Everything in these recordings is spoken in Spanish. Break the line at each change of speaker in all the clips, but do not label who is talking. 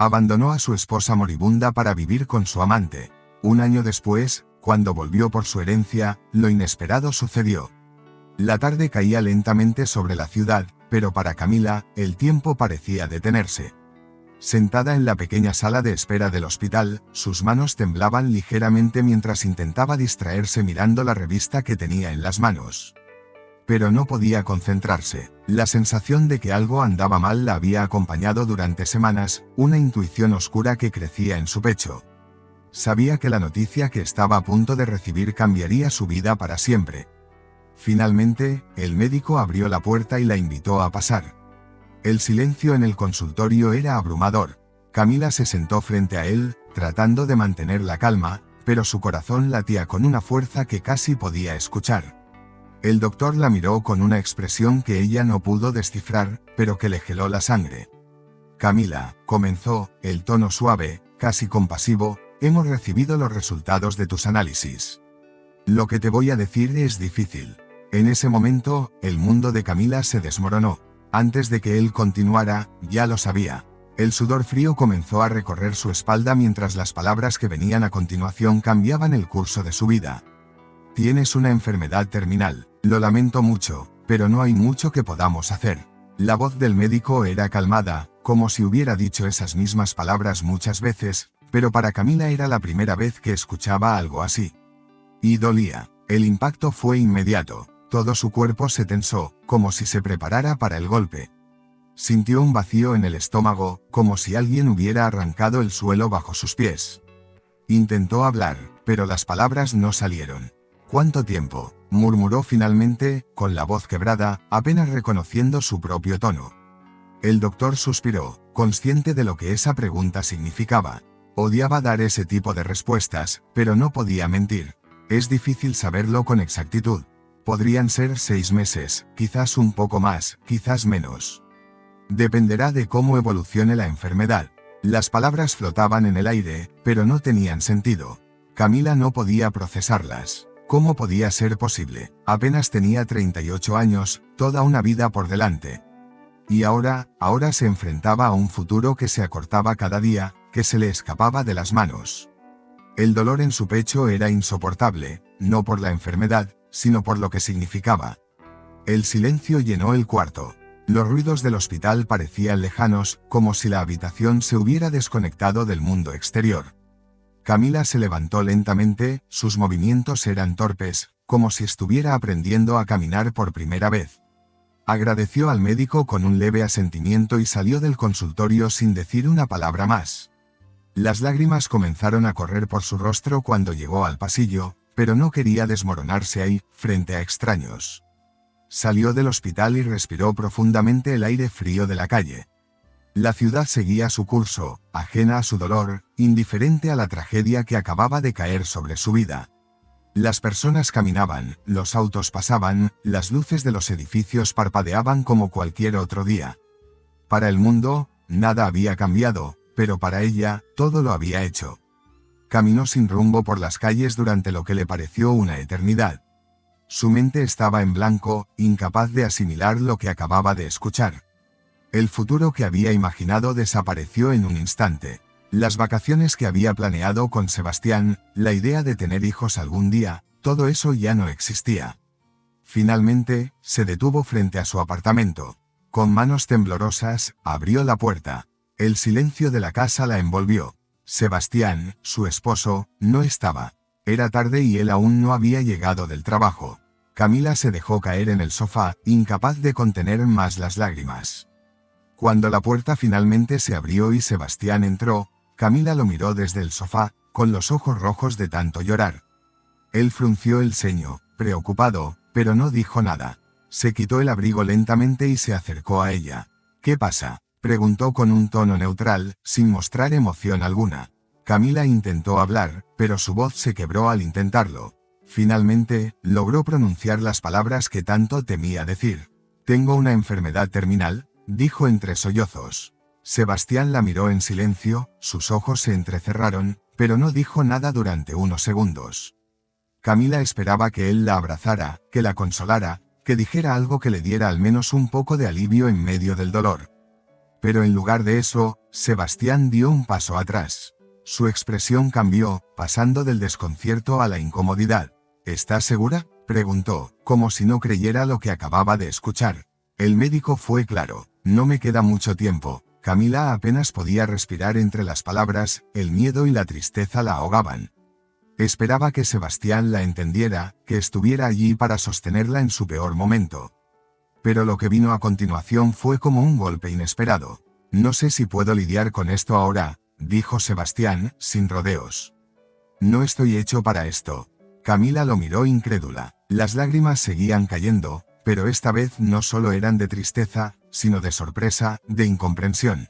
Abandonó a su esposa moribunda para vivir con su amante. Un año después, cuando volvió por su herencia, lo inesperado sucedió. La tarde caía lentamente sobre la ciudad, pero para Camila, el tiempo parecía detenerse. Sentada en la pequeña sala de espera del hospital, sus manos temblaban ligeramente mientras intentaba distraerse mirando la revista que tenía en las manos. Pero no podía concentrarse. La sensación de que algo andaba mal la había acompañado durante semanas, una intuición oscura que crecía en su pecho. Sabía que la noticia que estaba a punto de recibir cambiaría su vida para siempre. Finalmente, el médico abrió la puerta y la invitó a pasar. El silencio en el consultorio era abrumador. Camila se sentó frente a él, tratando de mantener la calma, pero su corazón latía con una fuerza que casi podía escuchar. El doctor la miró con una expresión que ella no pudo descifrar, pero que le heló la sangre. Camila, comenzó, el tono suave, casi compasivo, hemos recibido los resultados de tus análisis. Lo que te voy a decir es difícil. En ese momento, el mundo de Camila se desmoronó. Antes de que él continuara, ya lo sabía. El sudor frío comenzó a recorrer su espalda mientras las palabras que venían a continuación cambiaban el curso de su vida. Tienes una enfermedad terminal. Lo lamento mucho, pero no hay mucho que podamos hacer. La voz del médico era calmada, como si hubiera dicho esas mismas palabras muchas veces, pero para Camila era la primera vez que escuchaba algo así. Y dolía. El impacto fue inmediato. Todo su cuerpo se tensó, como si se preparara para el golpe. Sintió un vacío en el estómago, como si alguien hubiera arrancado el suelo bajo sus pies. Intentó hablar, pero las palabras no salieron. ¿Cuánto tiempo?, murmuró finalmente, con la voz quebrada, apenas reconociendo su propio tono. El doctor suspiró, consciente de lo que esa pregunta significaba. Odiaba dar ese tipo de respuestas, pero no podía mentir. Es difícil saberlo con exactitud. Podrían ser 6 meses, quizás un poco más, quizás menos. Dependerá de cómo evolucione la enfermedad. Las palabras flotaban en el aire, pero no tenían sentido. Camila no podía procesarlas. ¿Cómo podía ser posible? Apenas tenía 38 años, toda una vida por delante. Y ahora se enfrentaba a un futuro que se acortaba cada día, que se le escapaba de las manos. El dolor en su pecho era insoportable, no por la enfermedad, sino por lo que significaba. El silencio llenó el cuarto. Los ruidos del hospital parecían lejanos, como si la habitación se hubiera desconectado del mundo exterior. Camila se levantó lentamente, sus movimientos eran torpes, como si estuviera aprendiendo a caminar por primera vez. Agradeció al médico con un leve asentimiento y salió del consultorio sin decir una palabra más. Las lágrimas comenzaron a correr por su rostro cuando llegó al pasillo, pero no quería desmoronarse ahí, frente a extraños. Salió del hospital y respiró profundamente el aire frío de la calle. La ciudad seguía su curso, ajena a su dolor, indiferente a la tragedia que acababa de caer sobre su vida. Las personas caminaban, los autos pasaban, las luces de los edificios parpadeaban como cualquier otro día. Para el mundo, nada había cambiado, pero para ella, todo lo había hecho. Caminó sin rumbo por las calles durante lo que le pareció una eternidad. Su mente estaba en blanco, incapaz de asimilar lo que acababa de escuchar. El futuro que había imaginado desapareció en un instante. Las vacaciones que había planeado con Sebastián, la idea de tener hijos algún día, todo eso ya no existía. Finalmente, se detuvo frente a su apartamento. Con manos temblorosas, abrió la puerta. El silencio de la casa la envolvió. Sebastián, su esposo, no estaba. Era tarde y él aún no había llegado del trabajo. Camila se dejó caer en el sofá, incapaz de contener más las lágrimas. Cuando la puerta finalmente se abrió y Sebastián entró, Camila lo miró desde el sofá, con los ojos rojos de tanto llorar. Él frunció el ceño, preocupado, pero no dijo nada. Se quitó el abrigo lentamente y se acercó a ella. ¿Qué pasa?, preguntó con un tono neutral, sin mostrar emoción alguna. Camila intentó hablar, pero su voz se quebró al intentarlo. Finalmente, logró pronunciar las palabras que tanto temía decir. «Tengo una enfermedad terminal», dijo entre sollozos. Sebastián la miró en silencio, sus ojos se entrecerraron, pero no dijo nada durante unos segundos. Camila esperaba que él la abrazara, que la consolara, que dijera algo que le diera al menos un poco de alivio en medio del dolor. Pero en lugar de eso, Sebastián dio un paso atrás. Su expresión cambió, pasando del desconcierto a la incomodidad. ¿Estás segura?, preguntó, como si no creyera lo que acababa de escuchar. El médico fue claro. No me queda mucho tiempo. Camila apenas podía respirar entre las palabras, el miedo y la tristeza la ahogaban. Esperaba que Sebastián la entendiera, que estuviera allí para sostenerla en su peor momento. Pero lo que vino a continuación fue como un golpe inesperado. No sé si puedo lidiar con esto ahora, dijo Sebastián, sin rodeos. No estoy hecho para esto. Camila lo miró incrédula. Las lágrimas seguían cayendo, pero esta vez no solo eran de tristeza, sino de sorpresa, de incomprensión.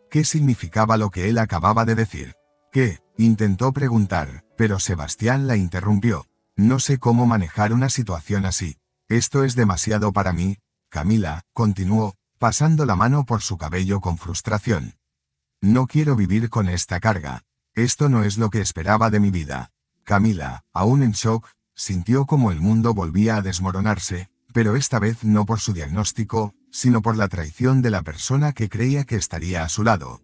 ¿Qué significaba lo que él acababa de decir? ¿Qué? Intentó preguntar, pero Sebastián la interrumpió. No sé cómo manejar una situación así. Esto es demasiado para mí, Camila, continuó, pasando la mano por su cabello con frustración. No quiero vivir con esta carga. Esto no es lo que esperaba de mi vida. Camila, aún en shock, sintió como el mundo volvía a desmoronarse, pero esta vez no por su diagnóstico, sino por la traición de la persona que creía que estaría a su lado.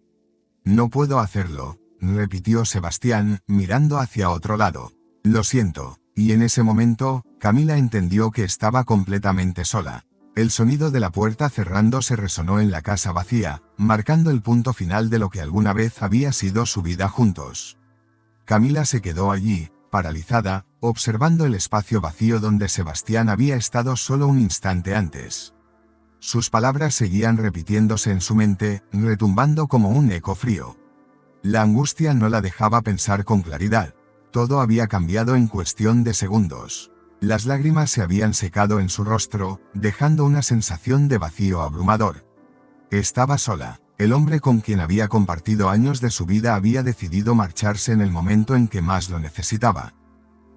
No puedo hacerlo, repitió Sebastián, mirando hacia otro lado. Lo siento. Y en ese momento, Camila entendió que estaba completamente sola. El sonido de la puerta cerrándose resonó en la casa vacía, marcando el punto final de lo que alguna vez había sido su vida juntos. Camila se quedó allí, paralizada, observando el espacio vacío donde Sebastián había estado solo un instante antes. Sus palabras seguían repitiéndose en su mente, retumbando como un eco frío. La angustia no la dejaba pensar con claridad. Todo había cambiado en cuestión de segundos. Las lágrimas se habían secado en su rostro, dejando una sensación de vacío abrumador. Estaba sola. El hombre con quien había compartido años de su vida había decidido marcharse en el momento en que más lo necesitaba.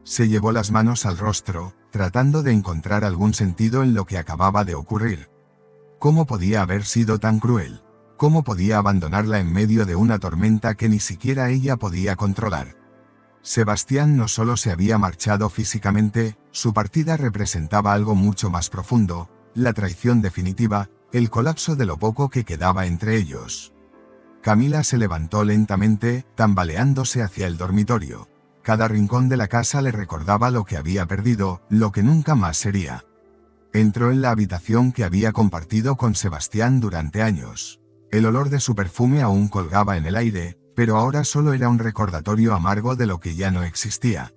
Se llevó las manos al rostro, tratando de encontrar algún sentido en lo que acababa de ocurrir. ¿Cómo podía haber sido tan cruel? ¿Cómo podía abandonarla en medio de una tormenta que ni siquiera ella podía controlar? Sebastián no solo se había marchado físicamente, su partida representaba algo mucho más profundo, la traición definitiva, el colapso de lo poco que quedaba entre ellos. Camila se levantó lentamente, tambaleándose hacia el dormitorio. Cada rincón de la casa le recordaba lo que había perdido, lo que nunca más sería. Entró en la habitación que había compartido con Sebastián durante años. El olor de su perfume aún colgaba en el aire, pero ahora solo era un recordatorio amargo de lo que ya no existía.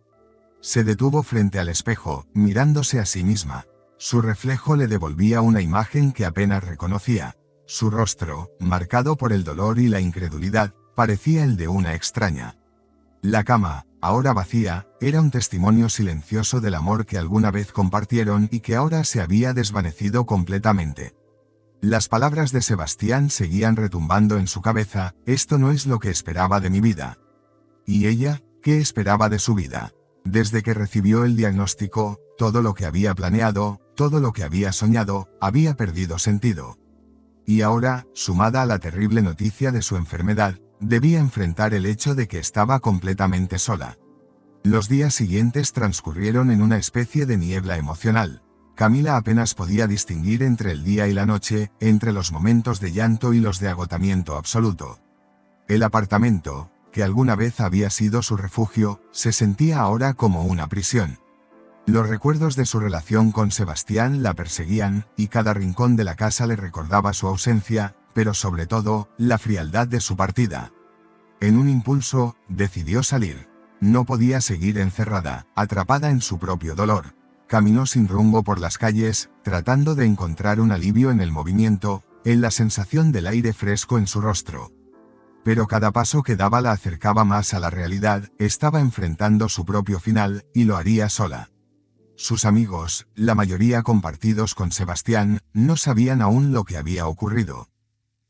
Se detuvo frente al espejo, mirándose a sí misma. Su reflejo le devolvía una imagen que apenas reconocía. Su rostro, marcado por el dolor y la incredulidad, parecía el de una extraña. La cama, ahora vacía, era un testimonio silencioso del amor que alguna vez compartieron y que ahora se había desvanecido completamente. Las palabras de Sebastián seguían retumbando en su cabeza: esto no es lo que esperaba de mi vida. ¿Y ella, qué esperaba de su vida? Desde que recibió el diagnóstico, todo lo que había planeado, todo lo que había soñado, había perdido sentido. Y ahora, sumada a la terrible noticia de su enfermedad, debía enfrentar el hecho de que estaba completamente sola. Los días siguientes transcurrieron en una especie de niebla emocional. Camila apenas podía distinguir entre el día y la noche, entre los momentos de llanto y los de agotamiento absoluto. El apartamento, que alguna vez había sido su refugio, se sentía ahora como una prisión. Los recuerdos de su relación con Sebastián la perseguían, y cada rincón de la casa le recordaba su ausencia, pero sobre todo, la frialdad de su partida. En un impulso, decidió salir. No podía seguir encerrada, atrapada en su propio dolor. Caminó sin rumbo por las calles, tratando de encontrar un alivio en el movimiento, en la sensación del aire fresco en su rostro. Pero cada paso que daba la acercaba más a la realidad, estaba enfrentando su propio final, y lo haría sola. Sus amigos, la mayoría compartidos con Sebastián, no sabían aún lo que había ocurrido.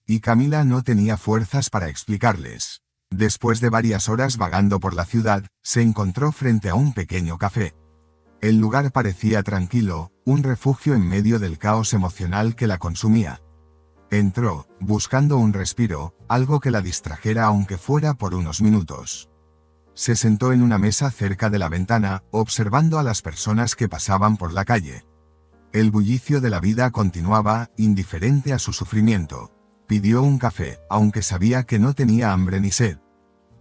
Y Camila no tenía fuerzas para explicarles. Después de varias horas vagando por la ciudad, se encontró frente a un pequeño café. El lugar parecía tranquilo, un refugio en medio del caos emocional que la consumía. Entró, buscando un respiro, algo que la distrajera aunque fuera por unos minutos. Se sentó en una mesa cerca de la ventana, observando a las personas que pasaban por la calle. El bullicio de la vida continuaba, indiferente a su sufrimiento. Pidió un café, aunque sabía que no tenía hambre ni sed.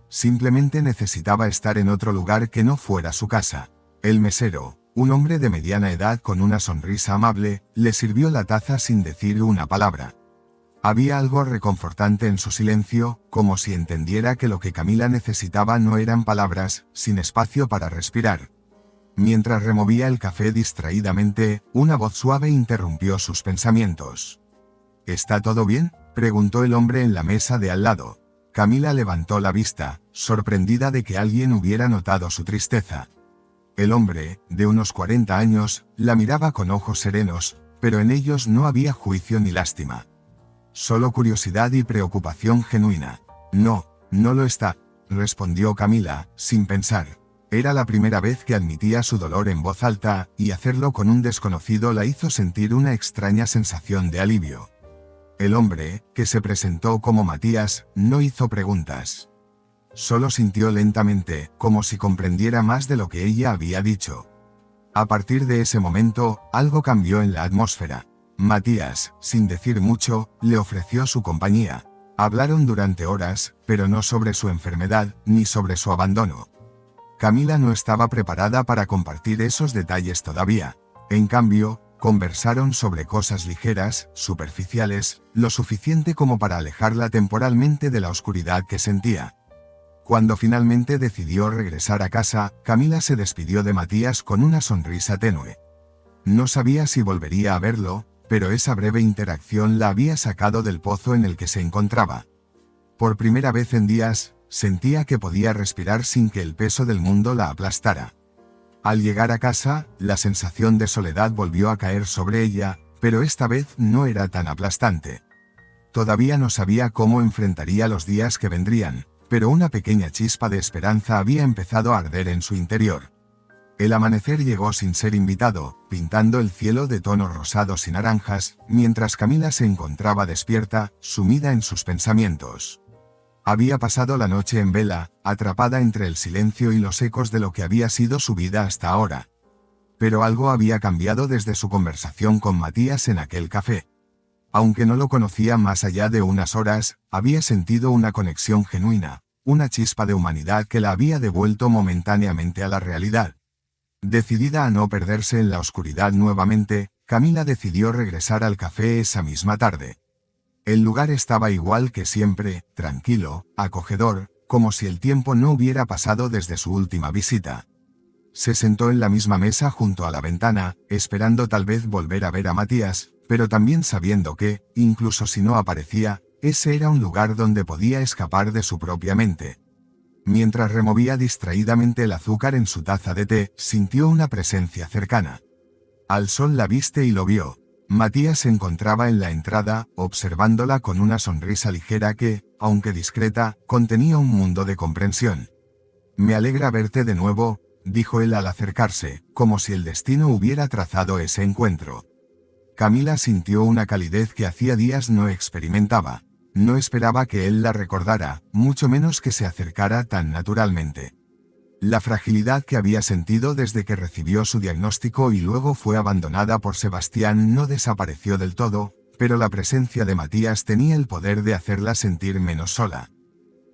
Simplemente necesitaba estar en otro lugar que no fuera su casa. El mesero, un hombre de mediana edad con una sonrisa amable, le sirvió la taza sin decir una palabra. Había algo reconfortante en su silencio, como si entendiera que lo que Camila necesitaba no eran palabras, sin espacio para respirar. Mientras removía el café distraídamente, una voz suave interrumpió sus pensamientos. ¿Está todo bien?, preguntó el hombre en la mesa de al lado. Camila levantó la vista, sorprendida de que alguien hubiera notado su tristeza. El hombre, de unos 40 años, la miraba con ojos serenos, pero en ellos no había juicio ni lástima. Solo curiosidad y preocupación genuina. No, no lo está, respondió Camila, sin pensar. Era la primera vez que admitía su dolor en voz alta, y hacerlo con un desconocido la hizo sentir una extraña sensación de alivio. El hombre, que se presentó como Matías, no hizo preguntas. Solo sintió lentamente, como si comprendiera más de lo que ella había dicho. A partir de ese momento, algo cambió en la atmósfera. Matías, sin decir mucho, le ofreció su compañía. Hablaron durante horas, pero no sobre su enfermedad, ni sobre su abandono. Camila no estaba preparada para compartir esos detalles todavía. En cambio, conversaron sobre cosas ligeras, superficiales, lo suficiente como para alejarla temporalmente de la oscuridad que sentía. Cuando finalmente decidió regresar a casa, Camila se despidió de Matías con una sonrisa tenue. No sabía si volvería a verlo, pero esa breve interacción la había sacado del pozo en el que se encontraba. Por primera vez en días, sentía que podía respirar sin que el peso del mundo la aplastara. Al llegar a casa, la sensación de soledad volvió a caer sobre ella, pero esta vez no era tan aplastante. Todavía no sabía cómo enfrentaría los días que vendrían, pero una pequeña chispa de esperanza había empezado a arder en su interior. El amanecer llegó sin ser invitado, pintando el cielo de tonos rosados y naranjas, mientras Camila se encontraba despierta, sumida en sus pensamientos. Había pasado la noche en vela, atrapada entre el silencio y los ecos de lo que había sido su vida hasta ahora. Pero algo había cambiado desde su conversación con Matías en aquel café. Aunque no lo conocía más allá de unas horas, había sentido una conexión genuina, una chispa de humanidad que la había devuelto momentáneamente a la realidad. Decidida a no perderse en la oscuridad nuevamente, Camila decidió regresar al café esa misma tarde. El lugar estaba igual que siempre, tranquilo, acogedor, como si el tiempo no hubiera pasado desde su última visita. Se sentó en la misma mesa junto a la ventana, esperando tal vez volver a ver a Matías, pero también sabiendo que, incluso si no aparecía, ese era un lugar donde podía escapar de su propia mente. Mientras removía distraídamente el azúcar en su taza de té, sintió una presencia cercana. Alzó la vista y lo vio. Matías se encontraba en la entrada, observándola con una sonrisa ligera que, aunque discreta, contenía un mundo de comprensión. «Me alegra verte de nuevo», dijo él al acercarse, como si el destino hubiera trazado ese encuentro. Camila sintió una calidez que hacía días no experimentaba. No esperaba que él la recordara, mucho menos que se acercara tan naturalmente. La fragilidad que había sentido desde que recibió su diagnóstico y luego fue abandonada por Sebastián no desapareció del todo, pero la presencia de Matías tenía el poder de hacerla sentir menos sola.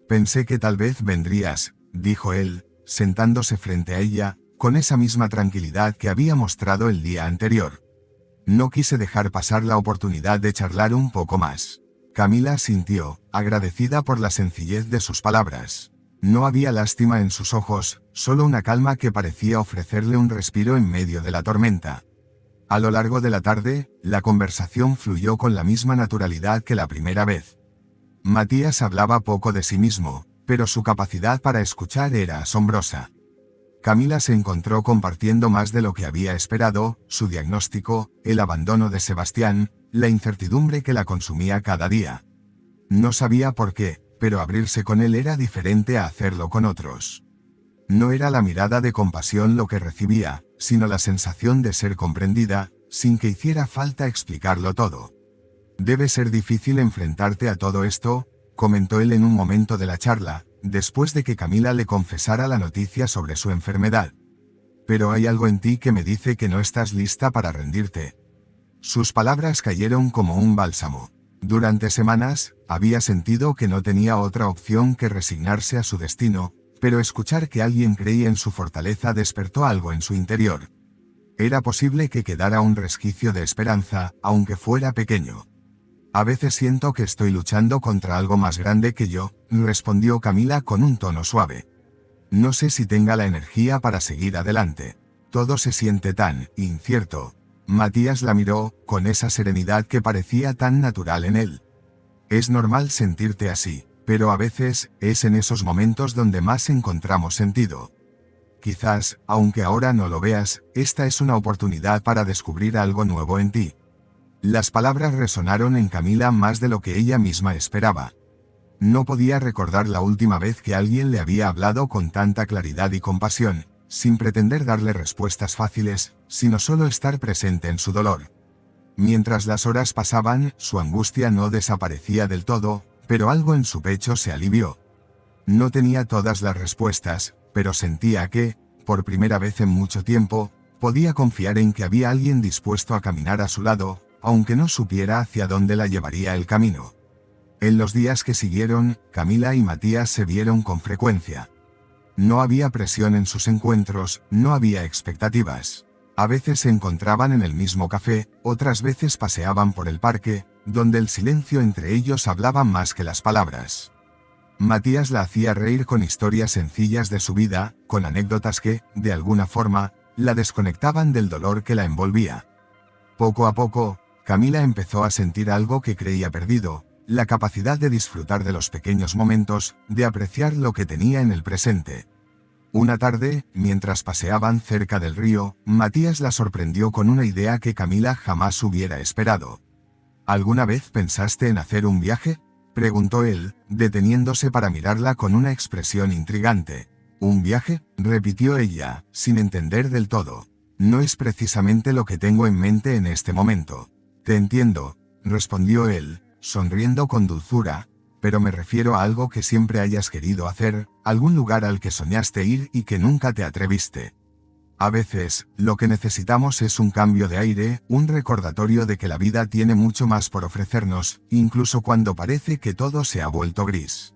«Pensé que tal vez vendrías», dijo él, sentándose frente a ella, con esa misma tranquilidad que había mostrado el día anterior. No quise dejar pasar la oportunidad de charlar un poco más. Camila sintió, agradecida por la sencillez de sus palabras. No había lástima en sus ojos, solo una calma que parecía ofrecerle un respiro en medio de la tormenta. A lo largo de la tarde, la conversación fluyó con la misma naturalidad que la primera vez. Matías hablaba poco de sí mismo, pero su capacidad para escuchar era asombrosa. Camila se encontró compartiendo más de lo que había esperado, su diagnóstico, el abandono de Sebastián, la incertidumbre que la consumía cada día. No sabía por qué, pero abrirse con él era diferente a hacerlo con otros. No era la mirada de compasión lo que recibía, sino la sensación de ser comprendida, sin que hiciera falta explicarlo todo. «Debe ser difícil enfrentarte a todo esto», comentó él en un momento de la charla, después de que Camila le confesara la noticia sobre su enfermedad. «Pero hay algo en ti que me dice que no estás lista para rendirte». Sus palabras cayeron como un bálsamo. Durante semanas, había sentido que no tenía otra opción que resignarse a su destino, pero escuchar que alguien creía en su fortaleza despertó algo en su interior. Era posible que quedara un resquicio de esperanza, aunque fuera pequeño. A veces siento que estoy luchando contra algo más grande que yo, respondió Camila con un tono suave. No sé si tenga la energía para seguir adelante. Todo se siente tan incierto. Matías la miró, con esa serenidad que parecía tan natural en él. Es normal sentirte así, pero a veces, es en esos momentos donde más encontramos sentido. Quizás, aunque ahora no lo veas, esta es una oportunidad para descubrir algo nuevo en ti. Las palabras resonaron en Camila más de lo que ella misma esperaba. No podía recordar la última vez que alguien le había hablado con tanta claridad y compasión, sin pretender darle respuestas fáciles, sino solo estar presente en su dolor. Mientras las horas pasaban, su angustia no desaparecía del todo, pero algo en su pecho se alivió. No tenía todas las respuestas, pero sentía que, por primera vez en mucho tiempo, podía confiar en que había alguien dispuesto a caminar a su lado, aunque no supiera hacia dónde la llevaría el camino. En los días que siguieron, Camila y Matías se vieron con frecuencia. No había presión en sus encuentros, no había expectativas. A veces se encontraban en el mismo café, otras veces paseaban por el parque, donde el silencio entre ellos hablaba más que las palabras. Matías la hacía reír con historias sencillas de su vida, con anécdotas que, de alguna forma, la desconectaban del dolor que la envolvía. Poco a poco, Camila empezó a sentir algo que creía perdido, la capacidad de disfrutar de los pequeños momentos, de apreciar lo que tenía en el presente. Una tarde, mientras paseaban cerca del río, Matías la sorprendió con una idea que Camila jamás hubiera esperado. ¿Alguna vez pensaste en hacer un viaje?, preguntó él, deteniéndose para mirarla con una expresión intrigante. ¿Un viaje?, repitió ella, sin entender del todo. No es precisamente lo que tengo en mente en este momento. Te entiendo, respondió él, sonriendo con dulzura, pero me refiero a algo que siempre hayas querido hacer, algún lugar al que soñaste ir y que nunca te atreviste. A veces, lo que necesitamos es un cambio de aire, un recordatorio de que la vida tiene mucho más por ofrecernos, incluso cuando parece que todo se ha vuelto gris.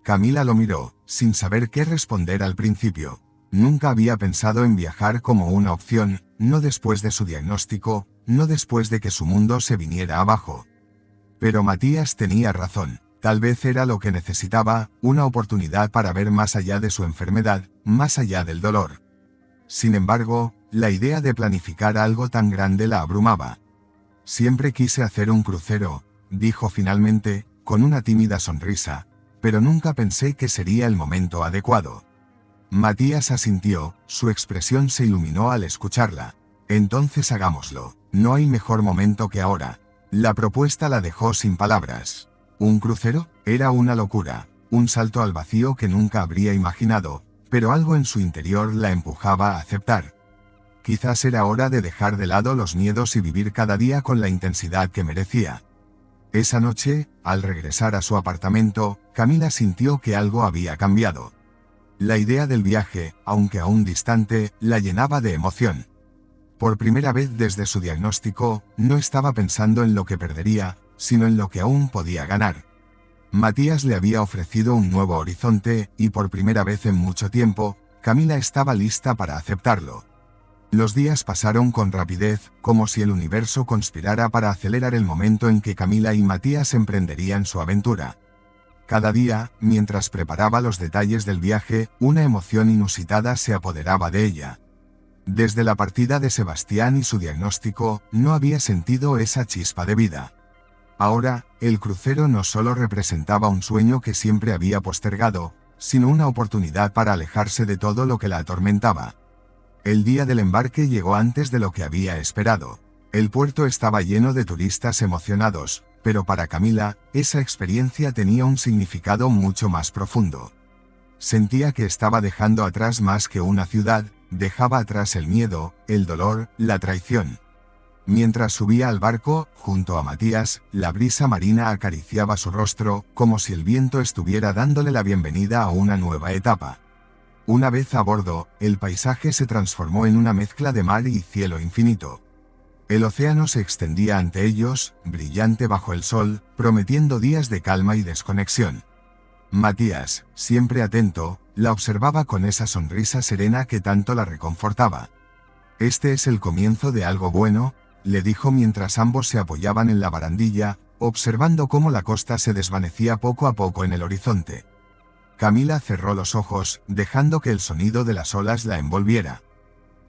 Camila lo miró, sin saber qué responder al principio. Nunca había pensado en viajar como una opción, no después de su diagnóstico, no después de que su mundo se viniera abajo. Pero Matías tenía razón. Tal vez era lo que necesitaba, una oportunidad para ver más allá de su enfermedad, más allá del dolor. Sin embargo, la idea de planificar algo tan grande la abrumaba. Siempre quise hacer un crucero, dijo finalmente, con una tímida sonrisa, pero nunca pensé que sería el momento adecuado. Matías asintió, su expresión se iluminó al escucharla. Entonces hagámoslo, no hay mejor momento que ahora. La propuesta la dejó sin palabras. ¿Un crucero? Era una locura, un salto al vacío que nunca habría imaginado, pero algo en su interior la empujaba a aceptar. Quizás era hora de dejar de lado los miedos y vivir cada día con la intensidad que merecía. Esa noche, al regresar a su apartamento, Camila sintió que algo había cambiado. La idea del viaje, aunque aún distante, la llenaba de emoción. Por primera vez desde su diagnóstico, no estaba pensando en lo que perdería, sino en lo que aún podía ganar. Matías le había ofrecido un nuevo horizonte, y por primera vez en mucho tiempo, Camila estaba lista para aceptarlo. Los días pasaron con rapidez, como si el universo conspirara para acelerar el momento en que Camila y Matías emprenderían su aventura. Cada día, mientras preparaba los detalles del viaje, una emoción inusitada se apoderaba de ella. Desde la partida de Sebastián y su diagnóstico, no había sentido esa chispa de vida. Ahora, el crucero no solo representaba un sueño que siempre había postergado, sino una oportunidad para alejarse de todo lo que la atormentaba. El día del embarque llegó antes de lo que había esperado. El puerto estaba lleno de turistas emocionados, pero para Camila, esa experiencia tenía un significado mucho más profundo. Sentía que estaba dejando atrás más que una ciudad, dejaba atrás el miedo, el dolor, la traición. Mientras subía al barco, junto a Matías, la brisa marina acariciaba su rostro, como si el viento estuviera dándole la bienvenida a una nueva etapa. Una vez a bordo, el paisaje se transformó en una mezcla de mar y cielo infinito. El océano se extendía ante ellos, brillante bajo el sol, prometiendo días de calma y desconexión. Matías, siempre atento, la observaba con esa sonrisa serena que tanto la reconfortaba. «Este es el comienzo de algo bueno», le dijo mientras ambos se apoyaban en la barandilla, observando cómo la costa se desvanecía poco a poco en el horizonte. Camila cerró los ojos, dejando que el sonido de las olas la envolviera.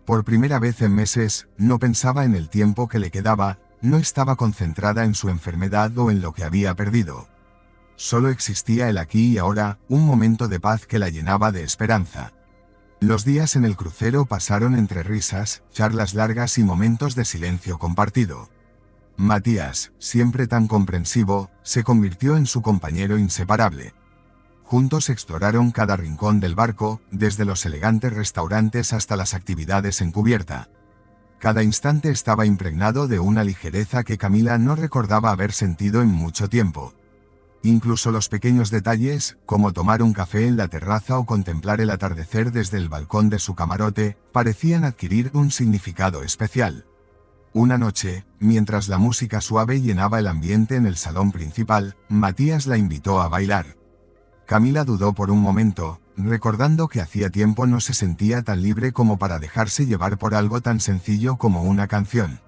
Por primera vez en meses, no pensaba en el tiempo que le quedaba, no estaba concentrada en su enfermedad o en lo que había perdido. Solo existía el aquí y ahora, un momento de paz que la llenaba de esperanza. Los días en el crucero pasaron entre risas, charlas largas y momentos de silencio compartido. Matías, siempre tan comprensivo, se convirtió en su compañero inseparable. Juntos exploraron cada rincón del barco, desde los elegantes restaurantes hasta las actividades en cubierta. Cada instante estaba impregnado de una ligereza que Camila no recordaba haber sentido en mucho tiempo. Incluso los pequeños detalles, como tomar un café en la terraza o contemplar el atardecer desde el balcón de su camarote, parecían adquirir un significado especial. Una noche, mientras la música suave llenaba el ambiente en el salón principal, Matías la invitó a bailar. Camila dudó por un momento, recordando que hacía tiempo no se sentía tan libre como para dejarse llevar por algo tan sencillo como una canción.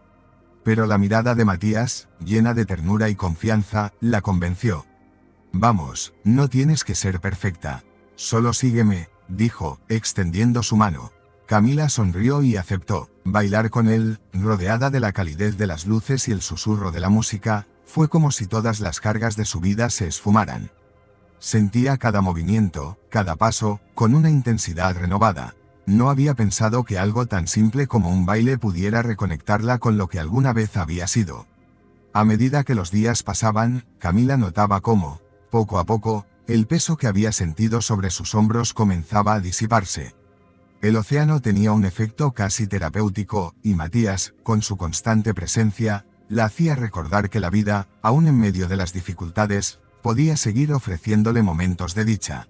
Pero la mirada de Matías, llena de ternura y confianza, la convenció. «Vamos, no tienes que ser perfecta. Solo sígueme», dijo, extendiendo su mano. Camila sonrió y aceptó. Bailar con él, rodeada de la calidez de las luces y el susurro de la música, fue como si todas las cargas de su vida se esfumaran. Sentía cada movimiento, cada paso, con una intensidad renovada. No había pensado que algo tan simple como un baile pudiera reconectarla con lo que alguna vez había sido. A medida que los días pasaban, Camila notaba cómo, poco a poco, el peso que había sentido sobre sus hombros comenzaba a disiparse. El océano tenía un efecto casi terapéutico, y Matías, con su constante presencia, la hacía recordar que la vida, aun en medio de las dificultades, podía seguir ofreciéndole momentos de dicha.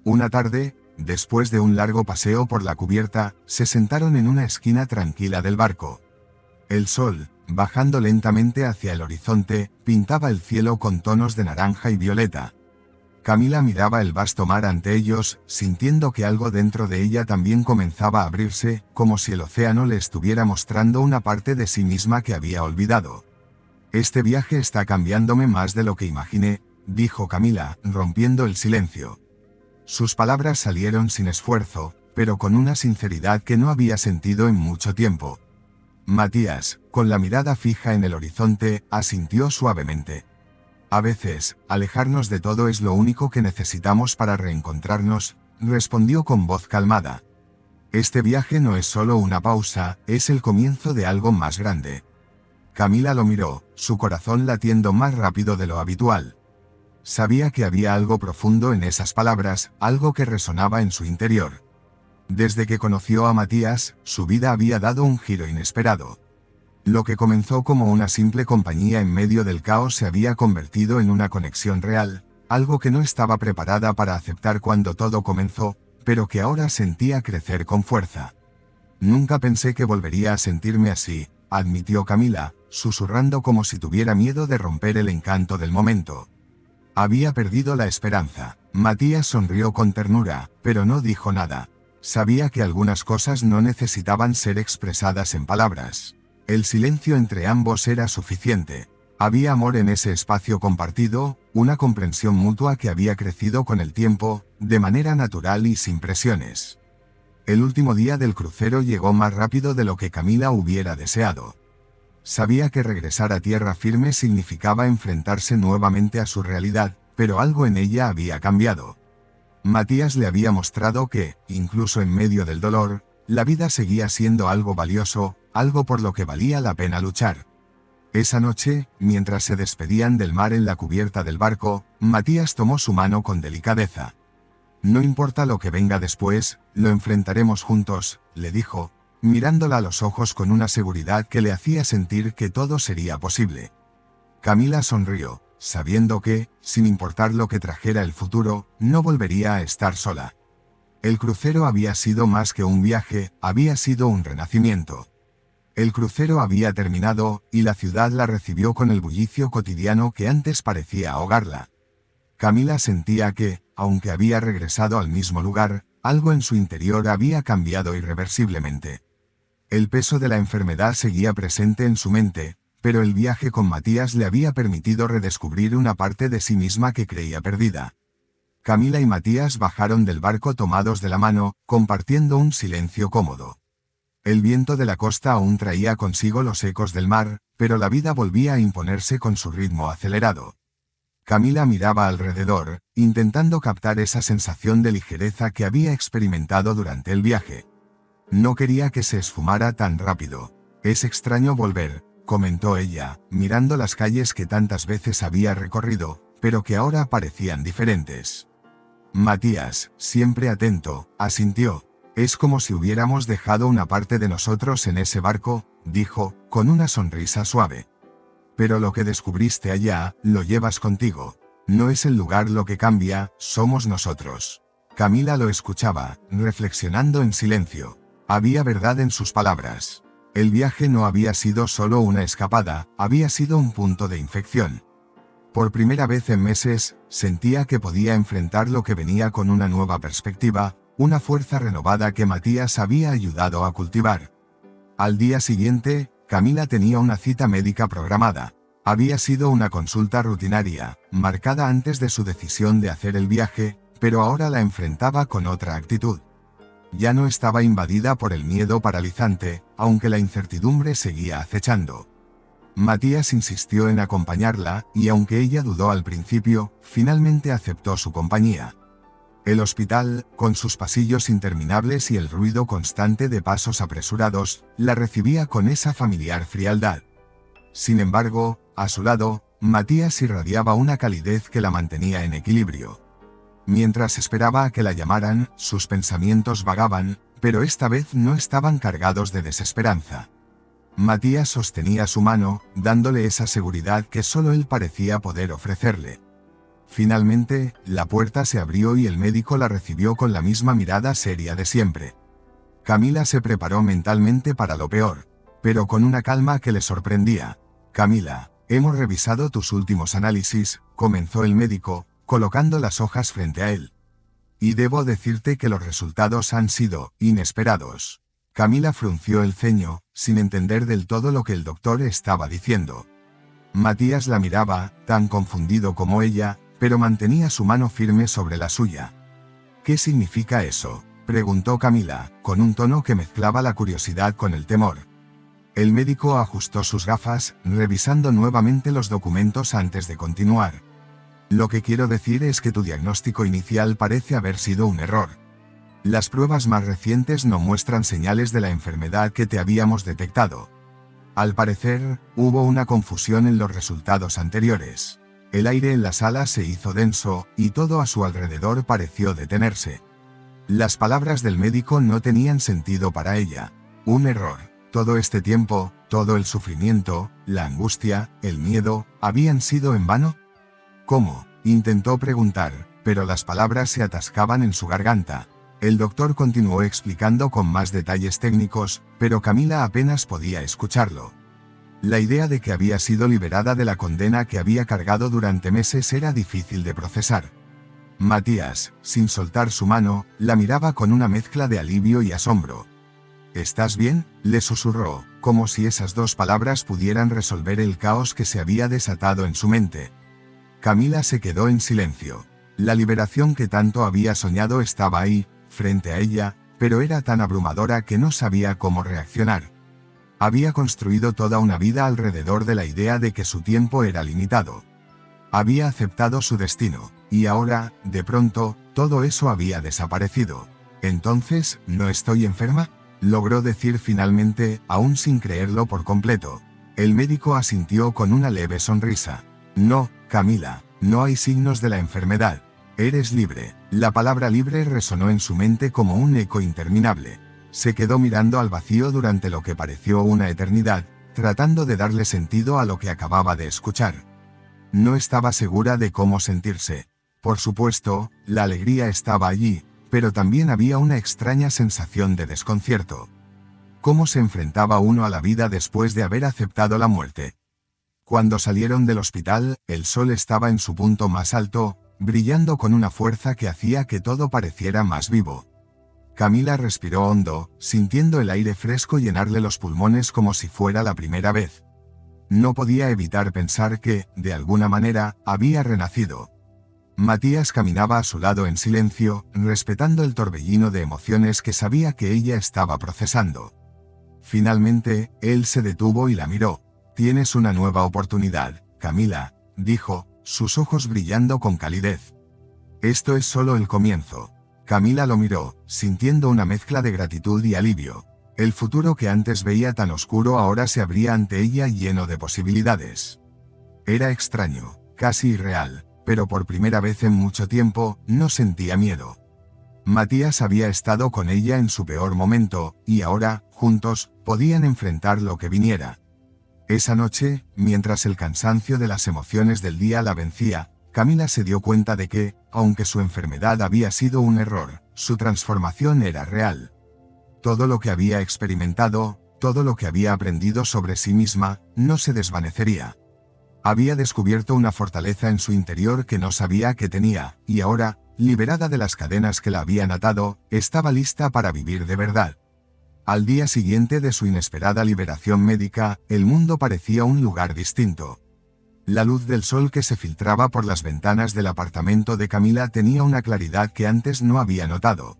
Una tarde, después de un largo paseo por la cubierta, se sentaron en una esquina tranquila del barco. El sol, bajando lentamente hacia el horizonte, pintaba el cielo con tonos de naranja y violeta. Camila miraba el vasto mar ante ellos, sintiendo que algo dentro de ella también comenzaba a abrirse, como si el océano le estuviera mostrando una parte de sí misma que había olvidado. «Este viaje está cambiándome más de lo que imaginé», dijo Camila, rompiendo el silencio. Sus palabras salieron sin esfuerzo, pero con una sinceridad que no había sentido en mucho tiempo. Matías, con la mirada fija en el horizonte, asintió suavemente. «A veces, alejarnos de todo es lo único que necesitamos para reencontrarnos», respondió con voz calmada. «Este viaje no es solo una pausa, es el comienzo de algo más grande». Camila lo miró, su corazón latiendo más rápido de lo habitual. Sabía que había algo profundo en esas palabras, algo que resonaba en su interior. Desde que conoció a Matías, su vida había dado un giro inesperado. Lo que comenzó como una simple compañía en medio del caos se había convertido en una conexión real, algo que no estaba preparada para aceptar cuando todo comenzó, pero que ahora sentía crecer con fuerza. «Nunca pensé que volvería a sentirme así», admitió Camila, susurrando como si tuviera miedo de romper el encanto del momento. Había perdido la esperanza. Matías sonrió con ternura, pero no dijo nada. Sabía que algunas cosas no necesitaban ser expresadas en palabras. El silencio entre ambos era suficiente. Había amor en ese espacio compartido, una comprensión mutua que había crecido con el tiempo, de manera natural y sin presiones. El último día del crucero llegó más rápido de lo que Camila hubiera deseado. Sabía que regresar a tierra firme significaba enfrentarse nuevamente a su realidad, pero algo en ella había cambiado. Matías le había mostrado que, incluso en medio del dolor, la vida seguía siendo algo valioso, algo por lo que valía la pena luchar. Esa noche, mientras se despedían del mar en la cubierta del barco, Matías tomó su mano con delicadeza. «No importa lo que venga después, lo enfrentaremos juntos», le dijo, mirándola a los ojos con una seguridad que le hacía sentir que todo sería posible. Camila sonrió, sabiendo que, sin importar lo que trajera el futuro, no volvería a estar sola. El crucero había sido más que un viaje, había sido un renacimiento. El crucero había terminado, y la ciudad la recibió con el bullicio cotidiano que antes parecía ahogarla. Camila sentía que, aunque había regresado al mismo lugar, algo en su interior había cambiado irreversiblemente. El peso de la enfermedad seguía presente en su mente, pero el viaje con Matías le había permitido redescubrir una parte de sí misma que creía perdida. Camila y Matías bajaron del barco tomados de la mano, compartiendo un silencio cómodo. El viento de la costa aún traía consigo los ecos del mar, pero la vida volvía a imponerse con su ritmo acelerado. Camila miraba alrededor, intentando captar esa sensación de ligereza que había experimentado durante el viaje. No quería que se esfumara tan rápido. Es extraño volver, comentó ella, mirando las calles que tantas veces había recorrido, pero que ahora parecían diferentes. Matías, siempre atento, asintió. Es como si hubiéramos dejado una parte de nosotros en ese barco, dijo, con una sonrisa suave. Pero lo que descubriste allá, lo llevas contigo. No es el lugar lo que cambia, somos nosotros. Camila lo escuchaba, reflexionando en silencio. Había verdad en sus palabras. El viaje no había sido solo una escapada, había sido un punto de inflexión. Por primera vez en meses, sentía que podía enfrentar lo que venía con una nueva perspectiva, una fuerza renovada que Matías había ayudado a cultivar. Al día siguiente, Camila tenía una cita médica programada. Había sido una consulta rutinaria, marcada antes de su decisión de hacer el viaje, pero ahora la enfrentaba con otra actitud. Ya no estaba invadida por el miedo paralizante, aunque la incertidumbre seguía acechando. Matías insistió en acompañarla, y aunque ella dudó al principio, finalmente aceptó su compañía. El hospital, con sus pasillos interminables y el ruido constante de pasos apresurados, la recibía con esa familiar frialdad. Sin embargo, a su lado, Matías irradiaba una calidez que la mantenía en equilibrio. Mientras esperaba a que la llamaran, sus pensamientos vagaban, pero esta vez no estaban cargados de desesperanza. Matías sostenía su mano, dándole esa seguridad que solo él parecía poder ofrecerle. Finalmente, la puerta se abrió y el médico la recibió con la misma mirada seria de siempre. Camila se preparó mentalmente para lo peor, pero con una calma que le sorprendía. Camila, hemos revisado tus últimos análisis, comenzó el médico, colocando las hojas frente a él. Y debo decirte que los resultados han sido inesperados. Camila frunció el ceño, sin entender del todo lo que el doctor estaba diciendo. Matías la miraba, tan confundido como ella, pero mantenía su mano firme sobre la suya. ¿Qué significa eso?, preguntó Camila, con un tono que mezclaba la curiosidad con el temor. El médico ajustó sus gafas, revisando nuevamente los documentos antes de continuar. Lo que quiero decir es que tu diagnóstico inicial parece haber sido un error. Las pruebas más recientes no muestran señales de la enfermedad que te habíamos detectado. Al parecer, hubo una confusión en los resultados anteriores. El aire en la sala se hizo denso, y todo a su alrededor pareció detenerse. Las palabras del médico no tenían sentido para ella. Un error. Todo este tiempo, todo el sufrimiento, la angustia, el miedo, ¿habían sido en vano? ¿Cómo?, intentó preguntar, pero las palabras se atascaban en su garganta. El doctor continuó explicando con más detalles técnicos, pero Camila apenas podía escucharlo. La idea de que había sido liberada de la condena que había cargado durante meses era difícil de procesar. Matías, sin soltar su mano, la miraba con una mezcla de alivio y asombro. ¿Estás bien?, le susurró, como si esas dos palabras pudieran resolver el caos que se había desatado en su mente. Camila se quedó en silencio. La liberación que tanto había soñado estaba ahí, frente a ella, pero era tan abrumadora que no sabía cómo reaccionar. Había construido toda una vida alrededor de la idea de que su tiempo era limitado. Había aceptado su destino, y ahora, de pronto, todo eso había desaparecido. ¿Entonces, no estoy enferma?, logró decir finalmente, aún sin creerlo por completo. El médico asintió con una leve sonrisa. No, Camila, no hay signos de la enfermedad. Eres libre. La palabra libre resonó en su mente como un eco interminable. Se quedó mirando al vacío durante lo que pareció una eternidad, tratando de darle sentido a lo que acababa de escuchar. No estaba segura de cómo sentirse. Por supuesto, la alegría estaba allí, pero también había una extraña sensación de desconcierto. cómo se enfrentaba uno a la vida después de haber aceptado la muerte. Cuando salieron del hospital, el sol estaba en su punto más alto, brillando con una fuerza que hacía que todo pareciera más vivo. Camila respiró hondo, sintiendo el aire fresco llenarle los pulmones como si fuera la primera vez. No podía evitar pensar que, de alguna manera, había renacido. Matías caminaba a su lado en silencio, respetando el torbellino de emociones que sabía que ella estaba procesando. Finalmente, él se detuvo y la miró. «Tienes una nueva oportunidad, Camila», dijo, sus ojos brillando con calidez. «Esto es solo el comienzo». Camila lo miró, sintiendo una mezcla de gratitud y alivio. El futuro que antes veía tan oscuro ahora se abría ante ella lleno de posibilidades. Era extraño, casi irreal, pero por primera vez en mucho tiempo, no sentía miedo. Matías había estado con ella en su peor momento, y ahora, juntos, podían enfrentar lo que viniera. Esa noche, mientras el cansancio de las emociones del día la vencía, Camila se dio cuenta de que, aunque su enfermedad había sido un error, su transformación era real. Todo lo que había experimentado, todo lo que había aprendido sobre sí misma, no se desvanecería. Había descubierto una fortaleza en su interior que no sabía que tenía, y ahora, liberada de las cadenas que la habían atado, estaba lista para vivir de verdad. Al día siguiente de su inesperada liberación médica, el mundo parecía un lugar distinto. La luz del sol que se filtraba por las ventanas del apartamento de Camila tenía una claridad que antes no había notado.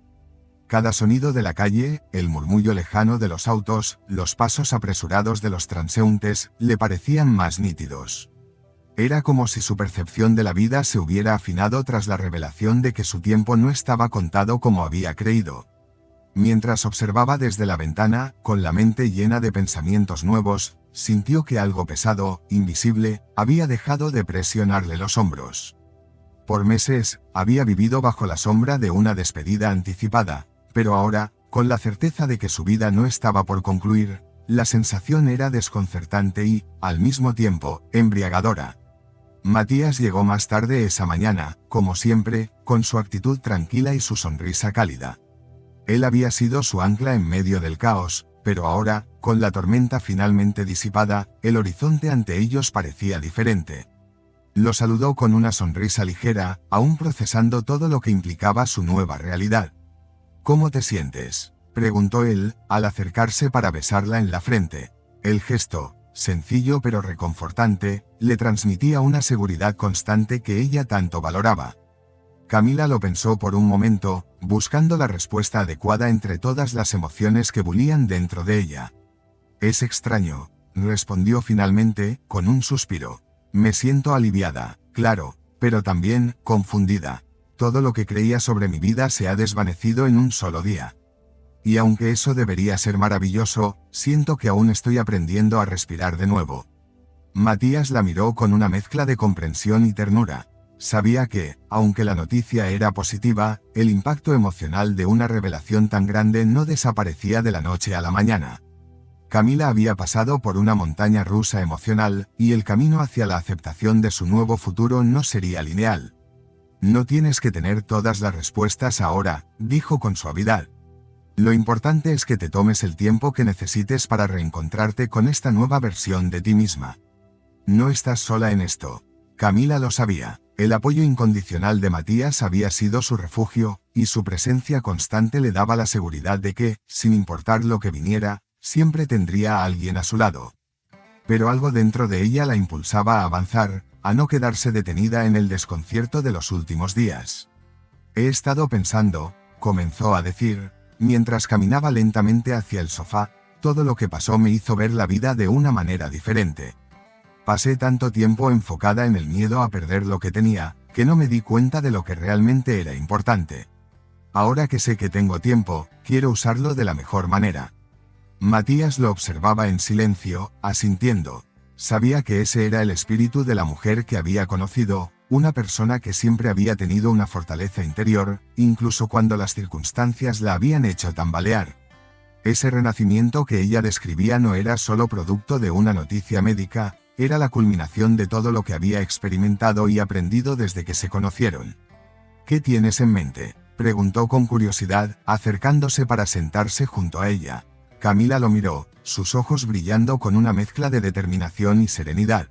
Cada sonido de la calle, el murmullo lejano de los autos, los pasos apresurados de los transeúntes, le parecían más nítidos. Era como si su percepción de la vida se hubiera afinado tras la revelación de que su tiempo no estaba contado como había creído. Mientras observaba desde la ventana, con la mente llena de pensamientos nuevos, sintió que algo pesado, invisible, había dejado de presionarle los hombros. Por meses, había vivido bajo la sombra de una despedida anticipada, pero ahora, con la certeza de que su vida no estaba por concluir, la sensación era desconcertante y, al mismo tiempo, embriagadora. Matías llegó más tarde esa mañana, como siempre, con su actitud tranquila y su sonrisa cálida. Él había sido su ancla en medio del caos, pero ahora, con la tormenta finalmente disipada, el horizonte ante ellos parecía diferente. Lo saludó con una sonrisa ligera, aún procesando todo lo que implicaba su nueva realidad. «¿Cómo te sientes?», preguntó él, al acercarse para besarla en la frente. El gesto, sencillo pero reconfortante, le transmitía una seguridad constante que ella tanto valoraba. Camila lo pensó por un momento, buscando la respuesta adecuada entre todas las emociones que bullían dentro de ella. «Es extraño», respondió finalmente, con un suspiro. «Me siento aliviada, claro, pero también confundida. Todo lo que creía sobre mi vida se ha desvanecido en un solo día. Y aunque eso debería ser maravilloso, siento que aún estoy aprendiendo a respirar de nuevo». Matías la miró con una mezcla de comprensión y ternura. Sabía que, aunque la noticia era positiva, el impacto emocional de una revelación tan grande no desaparecía de la noche a la mañana. Camila había pasado por una montaña rusa emocional, y el camino hacia la aceptación de su nuevo futuro no sería lineal. «No tienes que tener todas las respuestas ahora», dijo con suavidad. «Lo importante es que te tomes el tiempo que necesites para reencontrarte con esta nueva versión de ti misma. No estás sola en esto». Camila lo sabía. El apoyo incondicional de Matías había sido su refugio, y su presencia constante le daba la seguridad de que, sin importar lo que viniera, siempre tendría a alguien a su lado. Pero algo dentro de ella la impulsaba a avanzar, a no quedarse detenida en el desconcierto de los últimos días. «He estado pensando», comenzó a decir, mientras caminaba lentamente hacia el sofá, «todo lo que pasó me hizo ver la vida de una manera diferente. Pasé tanto tiempo enfocada en el miedo a perder lo que tenía, que no me di cuenta de lo que realmente era importante. Ahora que sé que tengo tiempo, quiero usarlo de la mejor manera». Matías lo observaba en silencio, asintiendo. Sabía que ese era el espíritu de la mujer que había conocido, una persona que siempre había tenido una fortaleza interior, incluso cuando las circunstancias la habían hecho tambalear. Ese renacimiento que ella describía no era solo producto de una noticia médica, era la culminación de todo lo que había experimentado y aprendido desde que se conocieron. «¿Qué tienes en mente?», preguntó con curiosidad, acercándose para sentarse junto a ella. Camila lo miró, sus ojos brillando con una mezcla de determinación y serenidad.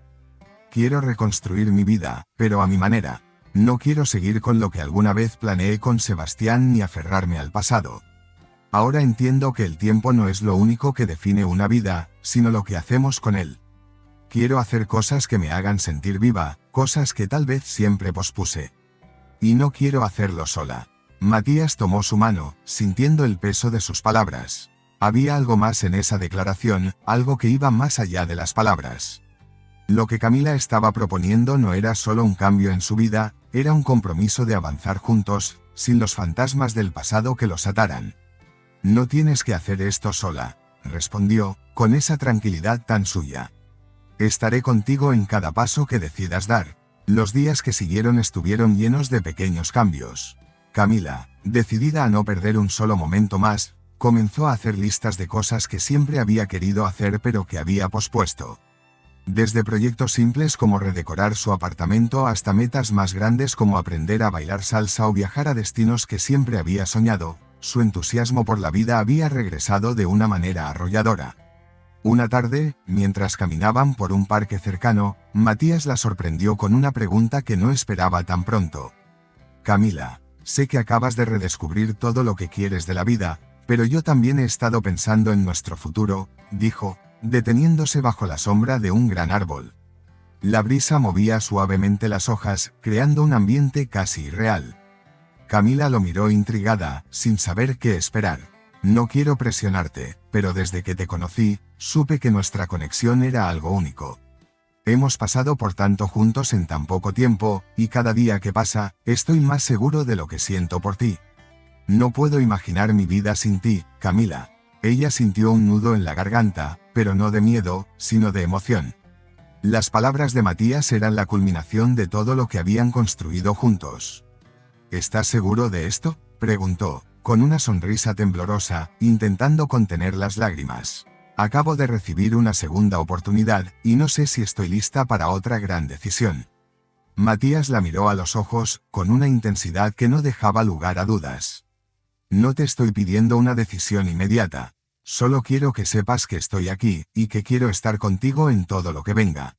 Quiero reconstruir mi vida, pero a mi manera. No quiero seguir con lo que alguna vez planeé con Sebastián ni aferrarme al pasado. Ahora entiendo que el tiempo no es lo único que define una vida, sino lo que hacemos con él. Quiero hacer cosas que me hagan sentir viva, cosas que tal vez siempre pospuse. Y no quiero hacerlo sola. Matías tomó su mano, sintiendo el peso de sus palabras. Había algo más en esa declaración, algo que iba más allá de las palabras. Lo que Camila estaba proponiendo no era solo un cambio en su vida, era un compromiso de avanzar juntos, sin los fantasmas del pasado que los ataran. No tienes que hacer esto sola, respondió, con esa tranquilidad tan suya. Estaré contigo en cada paso que decidas dar. Los días que siguieron estuvieron llenos de pequeños cambios. Camila, decidida a no perder un solo momento más, comenzó a hacer listas de cosas que siempre había querido hacer pero que había pospuesto. Desde proyectos simples como redecorar su apartamento hasta metas más grandes como aprender a bailar salsa o viajar a destinos que siempre había soñado, su entusiasmo por la vida había regresado de una manera arrolladora. Una tarde, mientras caminaban por un parque cercano, Matías la sorprendió con una pregunta que no esperaba tan pronto. Camila, sé que acabas de redescubrir todo lo que quieres de la vida, pero yo también he estado pensando en nuestro futuro, dijo, deteniéndose bajo la sombra de un gran árbol. La brisa movía suavemente las hojas, creando un ambiente casi irreal. Camila lo miró intrigada, sin saber qué esperar. No quiero presionarte, pero desde que te conocí, supe que nuestra conexión era algo único. Hemos pasado por tanto juntos en tan poco tiempo, y cada día que pasa, estoy más seguro de lo que siento por ti. No puedo imaginar mi vida sin ti, Camila. Ella sintió un nudo en la garganta, pero no de miedo, sino de emoción. Las palabras de Matías eran la culminación de todo lo que habían construido juntos. ¿Estás seguro de esto?, preguntó, con una sonrisa temblorosa, intentando contener las lágrimas. Acabo de recibir una segunda oportunidad, y no sé si estoy lista para otra gran decisión. Matías la miró a los ojos, con una intensidad que no dejaba lugar a dudas. No te estoy pidiendo una decisión inmediata. Solo quiero que sepas que estoy aquí, y que quiero estar contigo en todo lo que venga.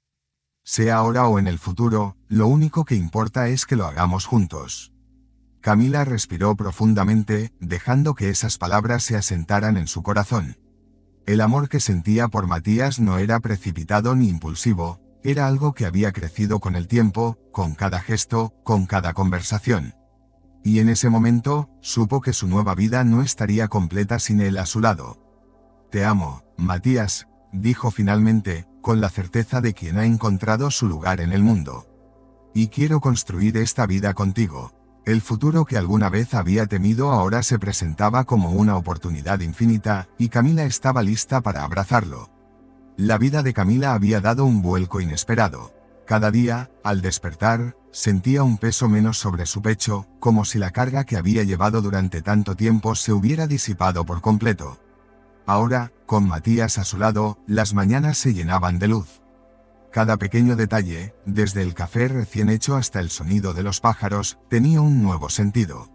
Sea ahora o en el futuro, lo único que importa es que lo hagamos juntos. Camila respiró profundamente, dejando que esas palabras se asentaran en su corazón. El amor que sentía por Matías no era precipitado ni impulsivo, era algo que había crecido con el tiempo, con cada gesto, con cada conversación. Y en ese momento, supo que su nueva vida no estaría completa sin él a su lado. Te amo, Matías, dijo finalmente, con la certeza de quien ha encontrado su lugar en el mundo. Y quiero construir esta vida contigo. El futuro que alguna vez había temido ahora se presentaba como una oportunidad infinita, y Camila estaba lista para abrazarlo. La vida de Camila había dado un vuelco inesperado. Cada día, al despertar, sentía un peso menos sobre su pecho, como si la carga que había llevado durante tanto tiempo se hubiera disipado por completo. Ahora, con Matías a su lado, las mañanas se llenaban de luz. Cada pequeño detalle, desde el café recién hecho hasta el sonido de los pájaros, tenía un nuevo sentido.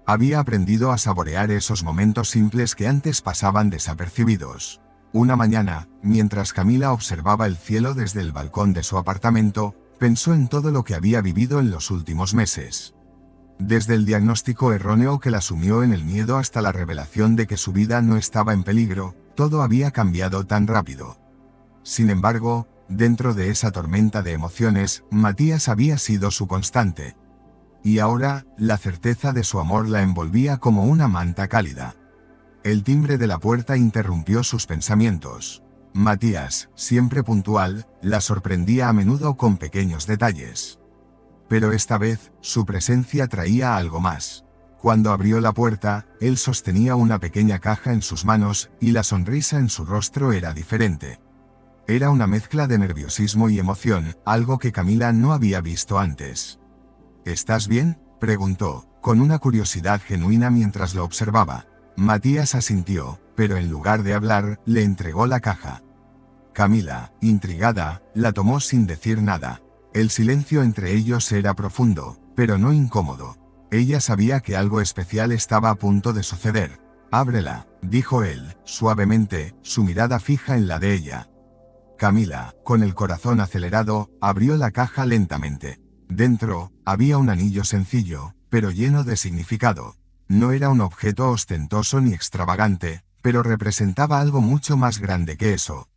Había aprendido a saborear esos momentos simples que antes pasaban desapercibidos. Una mañana, mientras Camila observaba el cielo desde el balcón de su apartamento, pensó en todo lo que había vivido en los últimos meses. Desde el diagnóstico erróneo que la sumió en el miedo hasta la revelación de que su vida no estaba en peligro, todo había cambiado tan rápido. Sin embargo, dentro de esa tormenta de emociones, Matías había sido su constante. Y ahora, la certeza de su amor la envolvía como una manta cálida. El timbre de la puerta interrumpió sus pensamientos. Matías, siempre puntual, la sorprendía a menudo con pequeños detalles. Pero esta vez, su presencia traía algo más. Cuando abrió la puerta, él sostenía una pequeña caja en sus manos, y la sonrisa en su rostro era diferente. Era una mezcla de nerviosismo y emoción, algo que Camila no había visto antes. ¿Estás bien?, preguntó, con una curiosidad genuina mientras lo observaba. Matías asintió, pero en lugar de hablar, le entregó la caja. Camila, intrigada, la tomó sin decir nada. El silencio entre ellos era profundo, pero no incómodo. Ella sabía que algo especial estaba a punto de suceder. Ábrela, dijo él, suavemente, su mirada fija en la de ella. Camila, con el corazón acelerado, abrió la caja lentamente. Dentro, había un anillo sencillo, pero lleno de significado. No era un objeto ostentoso ni extravagante, pero representaba algo mucho más grande que eso.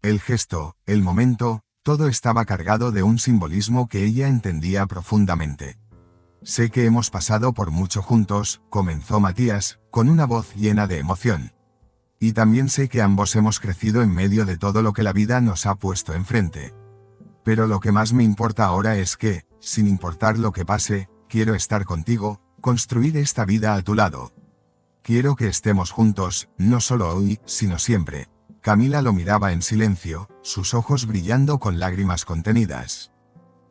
El gesto, el momento, todo estaba cargado de un simbolismo que ella entendía profundamente. Sé que hemos pasado por mucho juntos, comenzó Matías, con una voz llena de emoción. Y también sé que ambos hemos crecido en medio de todo lo que la vida nos ha puesto enfrente. Pero lo que más me importa ahora es que, sin importar lo que pase, quiero estar contigo, construir esta vida a tu lado. Quiero que estemos juntos, no solo hoy, sino siempre. Camila lo miraba en silencio, sus ojos brillando con lágrimas contenidas.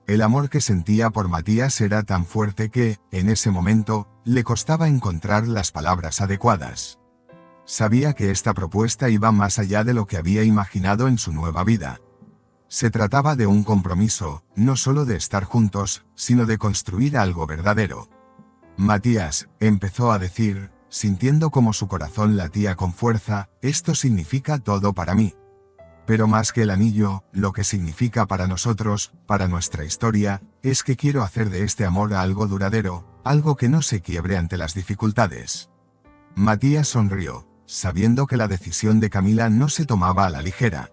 El amor que sentía por Matías era tan fuerte que, en ese momento, le costaba encontrar las palabras adecuadas. Sabía que esta propuesta iba más allá de lo que había imaginado en su nueva vida. Se trataba de un compromiso, no solo de estar juntos, sino de construir algo verdadero. Matías, empezó a decir, sintiendo como su corazón latía con fuerza, esto significa todo para mí. Pero más que el anillo, lo que significa para nosotros, para nuestra historia, es que quiero hacer de este amor algo duradero, algo que no se quiebre ante las dificultades. Matías sonrió, sabiendo que la decisión de Camila no se tomaba a la ligera.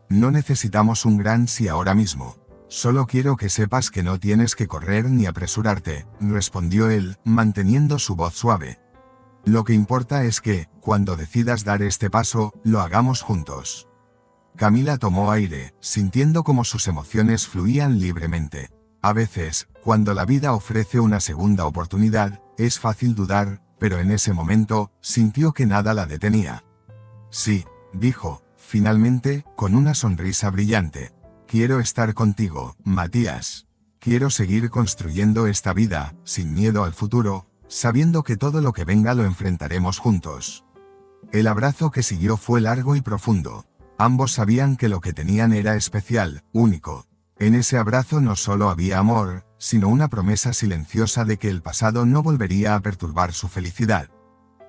No necesitamos un gran sí ahora mismo. Solo quiero que sepas que no tienes que correr ni apresurarte, respondió él, manteniendo su voz suave. Lo que importa es que, cuando decidas dar este paso, lo hagamos juntos. Camila tomó aire, sintiendo como sus emociones fluían libremente. A veces, cuando la vida ofrece una segunda oportunidad, es fácil dudar, pero en ese momento, sintió que nada la detenía. Sí, dijo, finalmente, con una sonrisa brillante. Quiero estar contigo, Matías. Quiero seguir construyendo esta vida, sin miedo al futuro, sabiendo que todo lo que venga lo enfrentaremos juntos. El abrazo que siguió fue largo y profundo. Ambos sabían que lo que tenían era especial, único. En ese abrazo no solo había amor, sino una promesa silenciosa de que el pasado no volvería a perturbar su felicidad.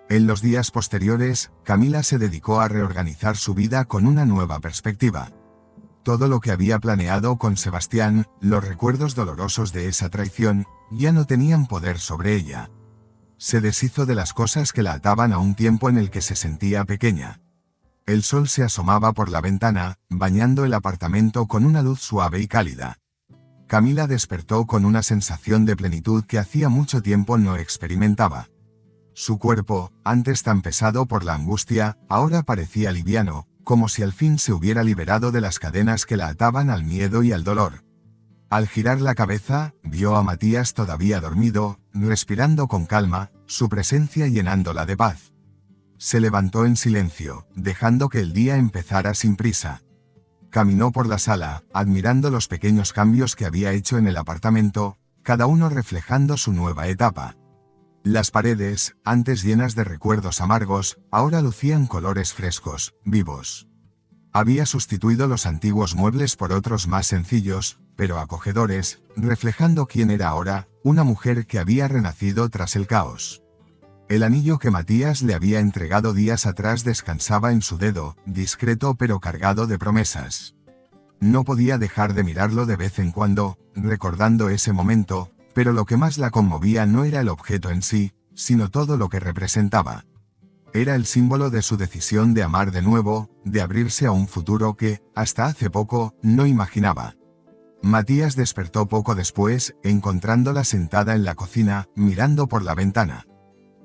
En los días posteriores, Camila se dedicó a reorganizar su vida con una nueva perspectiva. Todo lo que había planeado con Sebastián, los recuerdos dolorosos de esa traición, ya no tenían poder sobre ella. Se deshizo de las cosas que la ataban a un tiempo en el que se sentía pequeña. El sol se asomaba por la ventana, bañando el apartamento con una luz suave y cálida. Camila despertó con una sensación de plenitud que hacía mucho tiempo no experimentaba. Su cuerpo, antes tan pesado por la angustia, ahora parecía liviano, como si al fin se hubiera liberado de las cadenas que la ataban al miedo y al dolor. Al girar la cabeza, vio a Matías todavía dormido, respirando con calma, su presencia llenándola de paz. Se levantó en silencio, dejando que el día empezara sin prisa. Caminó por la sala, admirando los pequeños cambios que había hecho en el apartamento, cada uno reflejando su nueva etapa. Las paredes, antes llenas de recuerdos amargos, ahora lucían colores frescos, vivos. Había sustituido los antiguos muebles por otros más sencillos, pero acogedores, reflejando quién era ahora, una mujer que había renacido tras el caos. El anillo que Matías le había entregado días atrás descansaba en su dedo, discreto pero cargado de promesas. No podía dejar de mirarlo de vez en cuando, recordando ese momento, pero lo que más la conmovía no era el objeto en sí, sino todo lo que representaba. Era el símbolo de su decisión de amar de nuevo, de abrirse a un futuro que, hasta hace poco, no imaginaba. Matías despertó poco después, encontrándola sentada en la cocina, mirando por la ventana.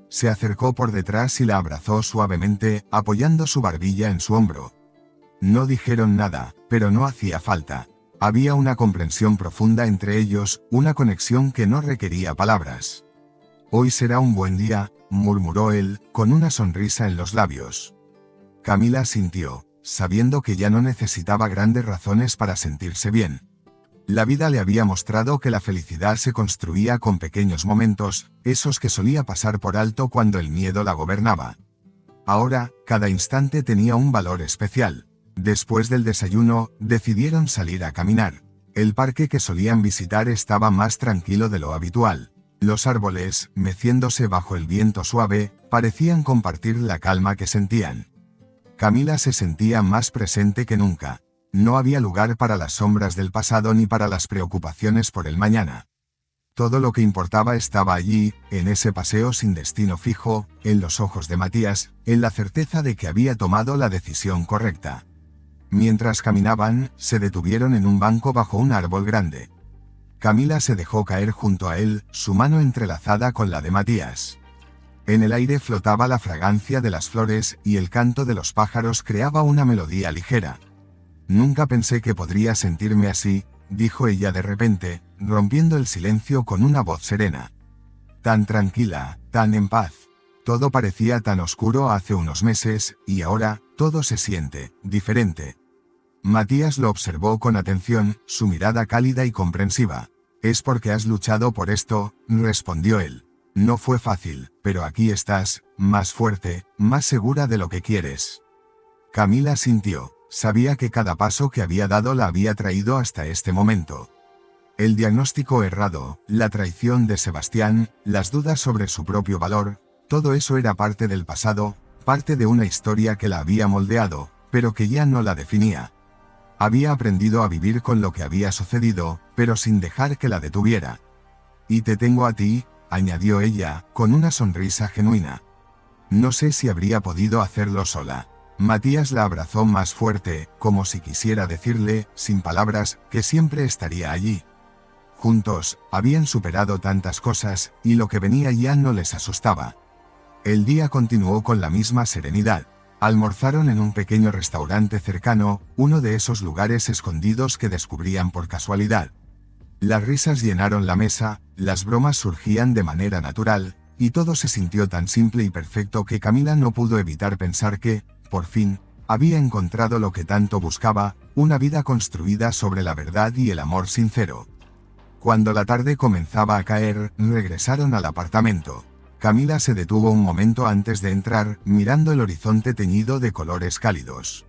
Se acercó por detrás y la abrazó suavemente, apoyando su barbilla en su hombro. No dijeron nada, pero no hacía falta. Había una comprensión profunda entre ellos, una conexión que no requería palabras. Hoy será un buen día, murmuró él, con una sonrisa en los labios. Camila sintió, sabiendo que ya no necesitaba grandes razones para sentirse bien. La vida le había mostrado que la felicidad se construía con pequeños momentos, esos que solía pasar por alto cuando el miedo la gobernaba. Ahora, cada instante tenía un valor especial. Después del desayuno, decidieron salir a caminar. El parque que solían visitar estaba más tranquilo de lo habitual. Los árboles, meciéndose bajo el viento suave, parecían compartir la calma que sentían. Camila se sentía más presente que nunca. No había lugar para las sombras del pasado ni para las preocupaciones por el mañana. Todo lo que importaba estaba allí, en ese paseo sin destino fijo, en los ojos de Matías, en la certeza de que había tomado la decisión correcta. Mientras caminaban, se detuvieron en un banco bajo un árbol grande. Camila se dejó caer junto a él, su mano entrelazada con la de Matías. En el aire flotaba la fragancia de las flores y el canto de los pájaros creaba una melodía ligera. Nunca pensé que podría sentirme así, dijo ella de repente, rompiendo el silencio con una voz serena. Tan tranquila, tan en paz. Todo parecía tan oscuro hace unos meses, y ahora, todo se siente diferente. Matías lo observó con atención, su mirada cálida y comprensiva. «Es porque has luchado por esto», respondió él. «No fue fácil, pero aquí estás, más fuerte, más segura de lo que quieres». Camila sintió. Sabía que cada paso que había dado la había traído hasta este momento. El diagnóstico errado, la traición de Sebastián, las dudas sobre su propio valor, todo eso era parte del pasado, parte de una historia que la había moldeado, pero que ya no la definía. Había aprendido a vivir con lo que había sucedido, pero sin dejar que la detuviera. «Y te tengo a ti», añadió ella, con una sonrisa genuina. No sé si habría podido hacerlo sola. Matías la abrazó más fuerte, como si quisiera decirle, sin palabras, que siempre estaría allí. Juntos, habían superado tantas cosas, y lo que venía ya no les asustaba. El día continuó con la misma serenidad. Almorzaron en un pequeño restaurante cercano, uno de esos lugares escondidos que descubrían por casualidad. Las risas llenaron la mesa, las bromas surgían de manera natural, y todo se sintió tan simple y perfecto que Camila no pudo evitar pensar que, por fin, había encontrado lo que tanto buscaba, una vida construida sobre la verdad y el amor sincero. Cuando la tarde comenzaba a caer, regresaron al apartamento. Camila se detuvo un momento antes de entrar, mirando el horizonte teñido de colores cálidos.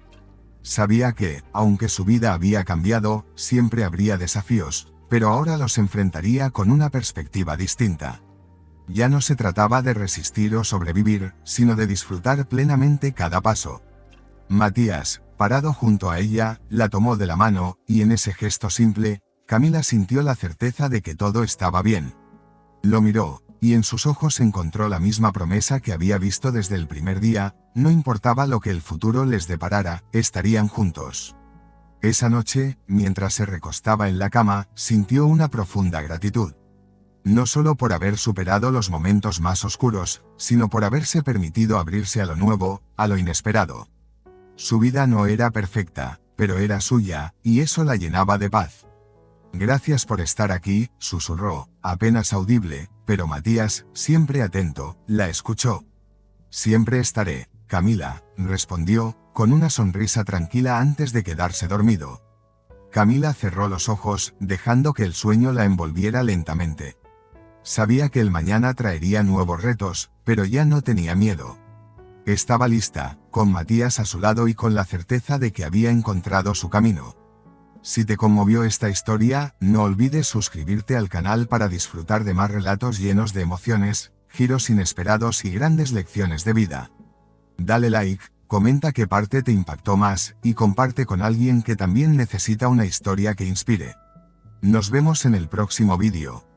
Sabía que, aunque su vida había cambiado, siempre habría desafíos, pero ahora los enfrentaría con una perspectiva distinta. Ya no se trataba de resistir o sobrevivir, sino de disfrutar plenamente cada paso. Matías, parado junto a ella, la tomó de la mano, y en ese gesto simple, Camila sintió la certeza de que todo estaba bien. Lo miró, y en sus ojos encontró la misma promesa que había visto desde el primer día, no importaba lo que el futuro les deparara, estarían juntos. Esa noche, mientras se recostaba en la cama, sintió una profunda gratitud. No solo por haber superado los momentos más oscuros, sino por haberse permitido abrirse a lo nuevo, a lo inesperado. Su vida no era perfecta, pero era suya, y eso la llenaba de paz. «Gracias por estar aquí», susurró, apenas audible, pero Matías, siempre atento, la escuchó. «Siempre estaré», Camila, respondió, con una sonrisa tranquila antes de quedarse dormido. Camila cerró los ojos, dejando que el sueño la envolviera lentamente. Sabía que el mañana traería nuevos retos, pero ya no tenía miedo. Estaba lista, con Matías a su lado y con la certeza de que había encontrado su camino. Si te conmovió esta historia, no olvides suscribirte al canal para disfrutar de más relatos llenos de emociones, giros inesperados y grandes lecciones de vida. Dale like, comenta qué parte te impactó más, y comparte con alguien que también necesita una historia que inspire. Nos vemos en el próximo vídeo.